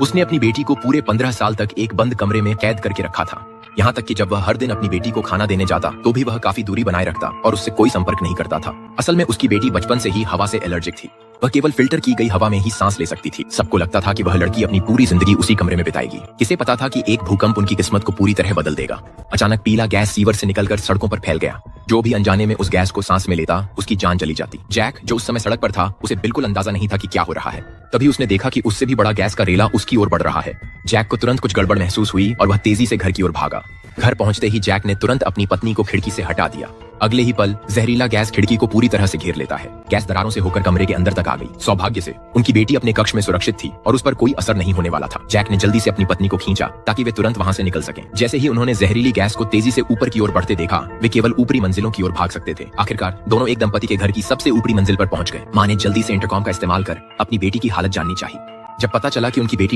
उसने अपनी बेटी को पूरे 15 साल तक एक बंद कमरे में कैद करके रखा था। यहाँ तक कि जब वह हर दिन अपनी बेटी को खाना देने जाता तो भी वह काफी दूरी बनाए रखता और उससे कोई संपर्क नहीं करता था। असल में उसकी बेटी बचपन से ही हवा से एलर्जिक थी। वह केवल फिल्टर की गई हवा में ही सांस ले सकती थी। सबको लगता था कि वह लड़की अपनी पूरी जिंदगी उसी कमरे में बिताएगी। किसे पता था कि एक भूकंप उनकी किस्मत को पूरी तरह बदल देगा। अचानक पीला गैस सीवर से निकलकर सड़कों पर फैल गया। जो भी अनजाने में उस गैस को सांस में लेता उसकी जान चली जाती। जैक, जो उस समय सड़क पर था, उसे बिल्कुल अंदाजा नहीं था कि क्या हो रहा है। तभी उसने देखा कि उससे भी बड़ा गैस का रेला उसकी ओर बढ़ रहा है। जैक को तुरंत कुछ गड़बड़ महसूस हुई और वह तेजी से घर की ओर भागा। घर पहुंचते ही जैक ने तुरंत अपनी पत्नी को खिड़की से हटा दिया। अगले ही पल जहरीला गैस खिड़की को पूरी तरह से घेर लेता है। गैस दरारों से होकर कमरे के अंदर तक आ गई। सौभाग्य से उनकी बेटी अपने कक्ष में सुरक्षित थी और उस पर कोई असर नहीं होने वाला था। जैक ने जल्दी से अपनी पत्नी को खींचा ताकि वे तुरंत वहां से निकल सकें। जैसे ही उन्होंने जहरीली गैस को तेजी से ऊपर की ओर बढ़ते देखा, वे केवल ऊपरी मंजिलों की ओर भाग सकते थे। आखिरकार दोनों एक दंपति के घर की सबसे ऊपरी मंजिल पर पहुंच गए। मां ने जल्दी से इंटरकॉम का इस्तेमाल कर अपनी बेटी की हालत जाननी चाहिए। जब पता चला कि उनकी बेटी